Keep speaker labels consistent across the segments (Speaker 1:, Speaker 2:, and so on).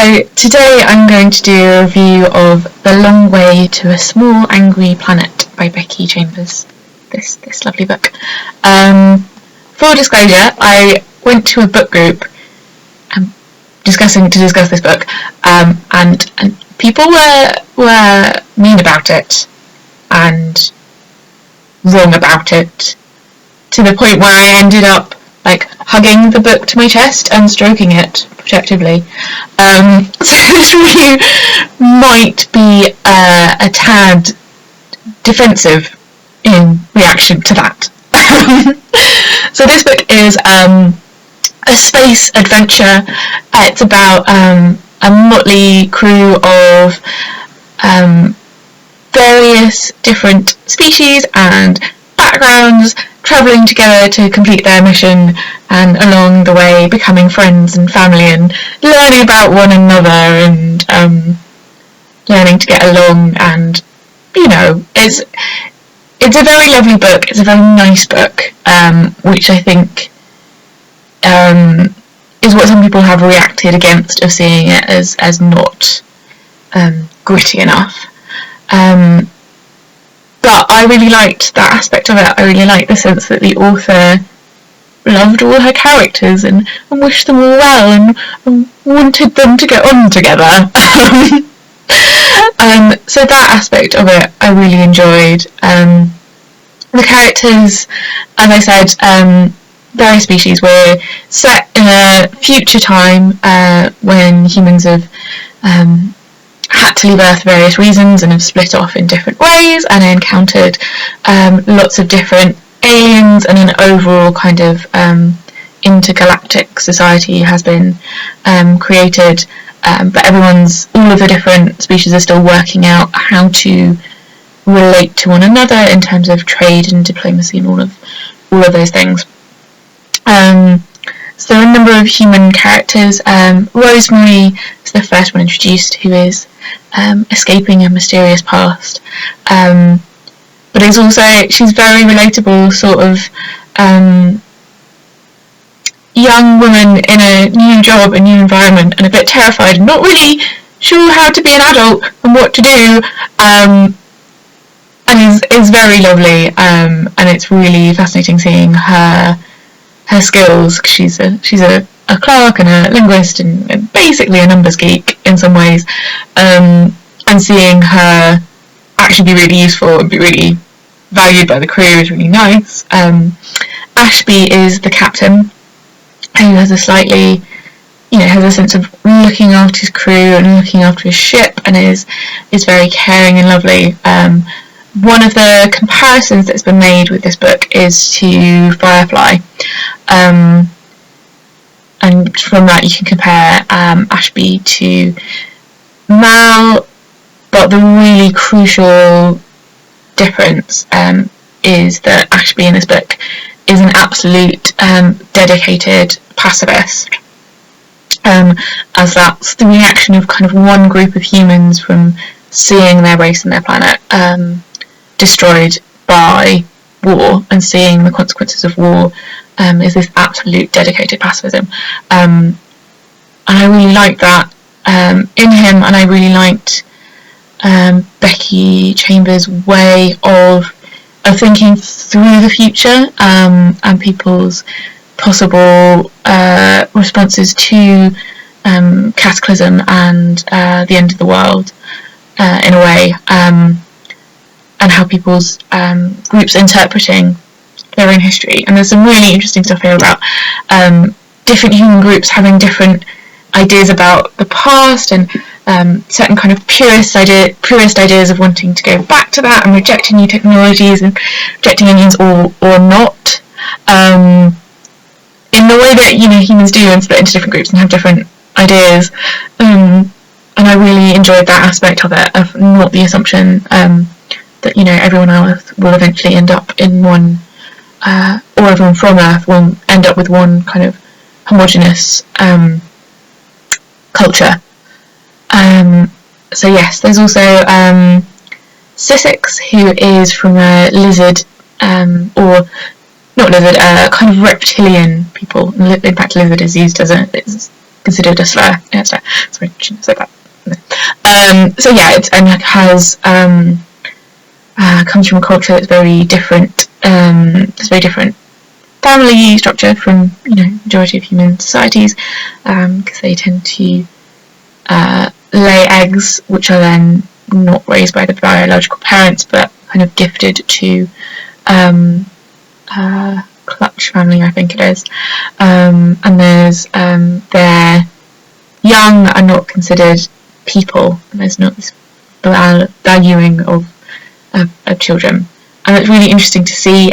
Speaker 1: So today I'm going to do a review of The Long Way to a Small Angry Planet by Becky Chambers. This lovely book. Full disclosure, I went to a book group to discuss this book, and people were mean about it and wrong about it, to the point where I ended up hugging the book to my chest and stroking it protectively. So this review might be a tad defensive in reaction to that. So this book is a space adventure. It's about a motley crew of various different species and backgrounds travelling together to complete their mission, and along the way becoming friends and family and learning about one another and learning to get along. And it's a very lovely book. It's a very nice book, which I think is what some people have reacted against, of seeing it as not gritty enough. But I really liked that aspect of it. I really liked the sense that the author loved all her characters and wished them all well and wanted them to get on together. So that aspect of it I really enjoyed. The characters, as I said, various species, were set in a future time when humans have had to leave Earth for various reasons and have split off in different ways, and encountered lots of different aliens, and an overall kind of intergalactic society has been created, but all of the different species are still working out how to relate to one another in terms of trade and diplomacy and all of those things. So there are a number of human characters. Rosemary is the first one introduced, who is escaping a mysterious past, but she's very relatable, sort of young woman in a new job, a new environment, and a bit terrified and not really sure how to be an adult and what to do, and is very lovely, and it's really fascinating seeing her skills. She's a clerk and a linguist and basically a numbers geek in some ways, and seeing her actually be really useful and be really valued by the crew is really nice. Ashby is the captain, who has has a sense of looking after his crew and looking after his ship, and is very caring and lovely. One of the comparisons that's been made with this book is to Firefly, and from that you can compare Ashby to Mal, but the really crucial difference is that Ashby in this book is an absolute dedicated pacifist, as that's the reaction of kind of one group of humans from seeing their race and their planet destroyed by war, and seeing the consequences of war, is this absolute dedicated pacifism, and I really liked that in him, and I really liked Becky Chambers' way of thinking through the future, and people's possible responses to cataclysm and the end of the world, in a way, and how people's groups interpreting their own history. And there's some really interesting stuff here about different human groups having different ideas about the past, and certain kind of purist ideas of wanting to go back to that and rejecting new technologies and rejecting aliens or not, in the way that humans do, and split into different groups and have different ideas. And I really enjoyed that aspect of it, of not the assumption that everyone else will eventually end up in one, or everyone from Earth will end up with one kind of homogenous culture. So yes, there's also Sissix, who is from a lizard, or not lizard, kind of reptilian people. In fact, lizard is used as considered a slur. Yeah, sorry, I shouldn't have said that. So yeah, it has comes from a culture that's very different. It's very different family structure from majority of human societies, because they tend to lay eggs, which are then not raised by the biological parents, but kind of gifted to clutch family, I think it is. And there's they're young and not considered people, and there's not this valuing of children. And it's really interesting to see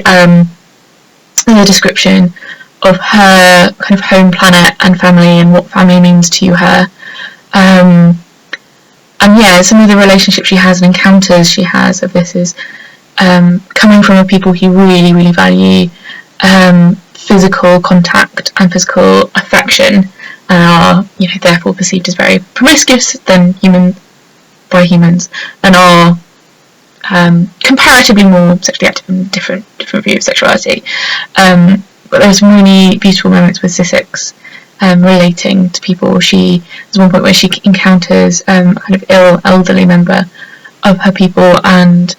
Speaker 1: the description of her kind of home planet and family and what family means to her. And yeah, some of the relationships she has and encounters she has of this is coming from a people who really, really value physical contact and physical affection, and are therefore perceived as very promiscuous by humans, and are comparatively more sexually active and different view of sexuality. But there's some really beautiful moments with Sussex relating to people. There's one point where she encounters a kind of ill elderly member of her people, and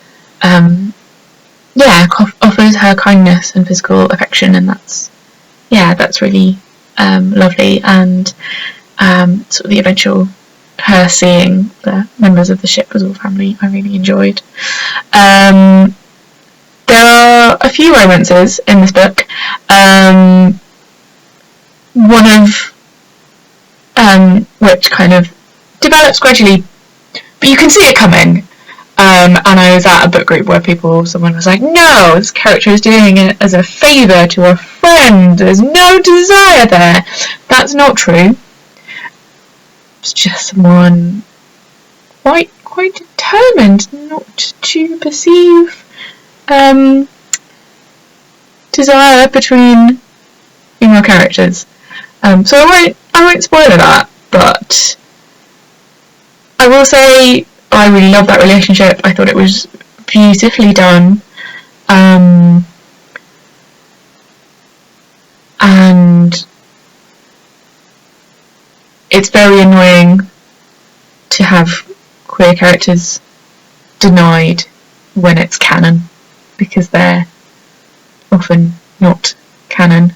Speaker 1: offers her kindness and physical affection, and that's really lovely. And sort of the eventual her seeing the members of the ship as all family, I really enjoyed. There are a few romances in this book. One of which kind of develops gradually, but you can see it coming. And I was at a book group where someone was like, no, this character is doing it as a favour to a friend, there's no desire there. That's not true. It's just someone quite determined not to perceive desire between female characters. So I won't spoil that, but I will say I really love that relationship. I thought it was beautifully done, and it's very annoying to have queer characters denied when it's canon, because they're often not canon.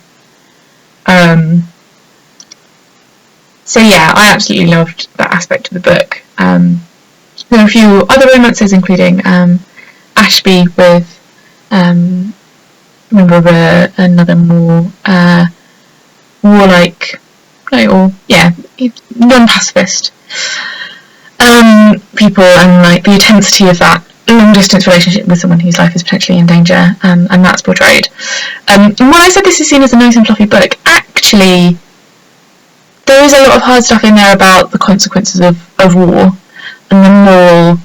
Speaker 1: So yeah, I absolutely loved that aspect of the book. There are a few other romances, including Ashby with a member of another more warlike, non-pacifist people, and like the intensity of that long-distance relationship with someone whose life is potentially in danger, and that's portrayed. And when I said this is seen as a nice and fluffy book, actually there is a lot of hard stuff in there about the consequences of war and the moral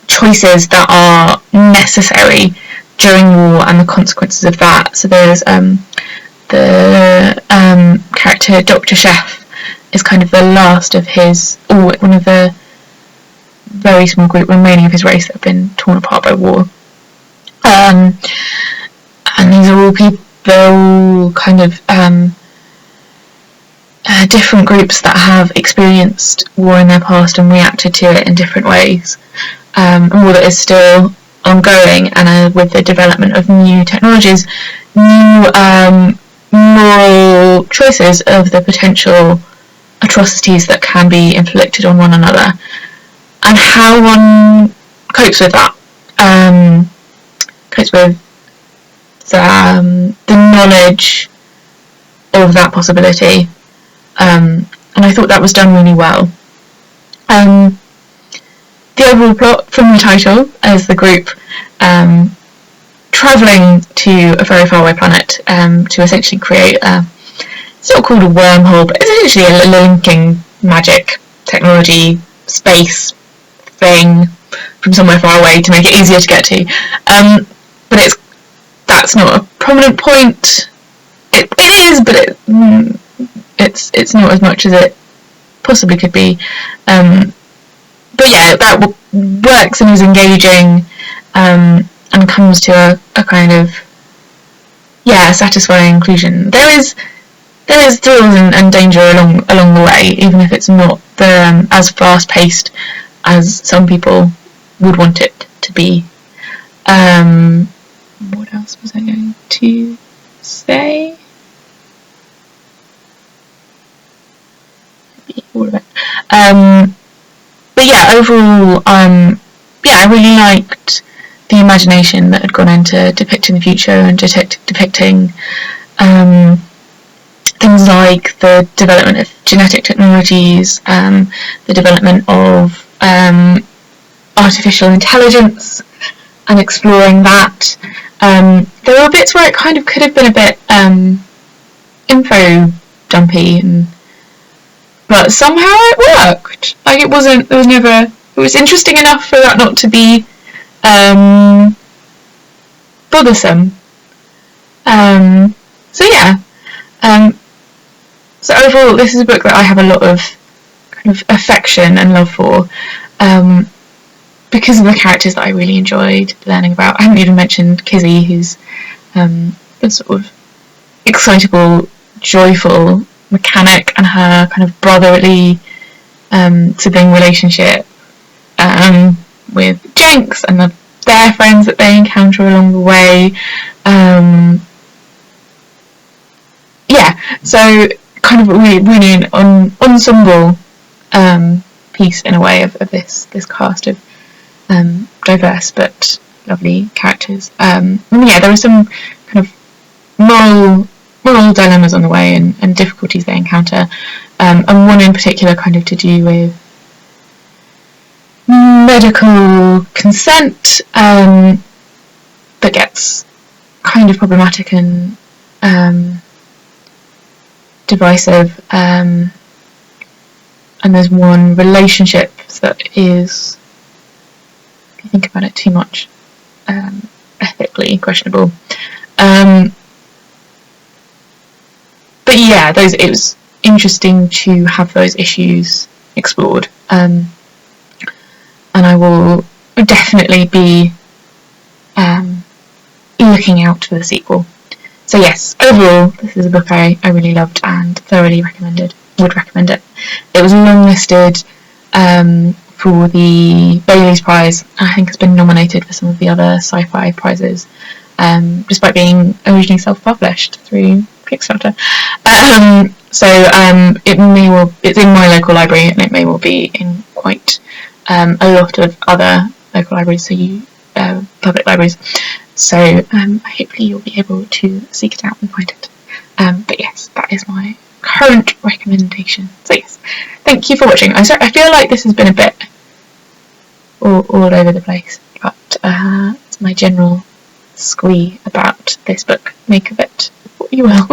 Speaker 1: choices that are necessary during war and the consequences of that. So there's the character Dr. Chef is kind of the last of one of the very small group remaining of his race that have been torn apart by war. And these are all people, they're all kind of different groups that have experienced war in their past and reacted to it in different ways. War that is still ongoing, and with the development of new technologies, new moral choices of the potential atrocities that can be inflicted on one another, and how one copes with that, copes with the knowledge of that possibility. And I thought that was done really well. The overall plot from the title is the group travelling to a very faraway planet to essentially create it's not called a wormhole, but it's essentially a linking magic technology space thing from somewhere far away to make it easier to get to. But that's not a prominent point. It is, but it's not as much as it possibly could be. But yeah, that works and is engaging, and comes to a kind of satisfying conclusion. There is there is thrills and danger along the way, even if it's not as fast paced as some people would want it to be. What else was I going to say? Maybe all of it. But yeah, overall, I really liked the imagination that had gone into depicting the future and depicting things like the development of genetic technologies, the development of artificial intelligence, and exploring that. There were bits where it kind of could have been a bit info dumpy, but somehow it worked. Like it was interesting enough for that not to be bothersome. So yeah. So overall, this is a book that I have a lot of kind of affection and love for, because of the characters that I really enjoyed learning about. I haven't even mentioned Kizzy, who's the sort of excitable, joyful mechanic, and her kind of brotherly sibling relationship with Jenks and their friends that they encounter along the way. So kind of really an ensemble piece in a way of this cast of diverse but lovely characters. There were some kind of moral dilemmas on the way and difficulties they encounter, and one in particular kind of to do with medical consent that gets kind of problematic and divisive, and there's one relationship that is, if you think about it too much, ethically questionable. But yeah, it was interesting to have those issues explored, and I will definitely be looking out for the sequel. So yes, overall, this is a book I really loved and thoroughly would recommend it. It was longlisted for the Bailey's Prize. I think it's been nominated for some of the other sci-fi prizes, despite being originally self-published through Kickstarter. It's in my local library, and it may well be in quite a lot of other local libraries, public libraries. So hopefully you'll be able to seek it out and find it. But yes, that is my current recommendation. So yes, thank you for watching. I feel like this has been a bit all over the place, but it's my general squee about this book. Make of it what you will.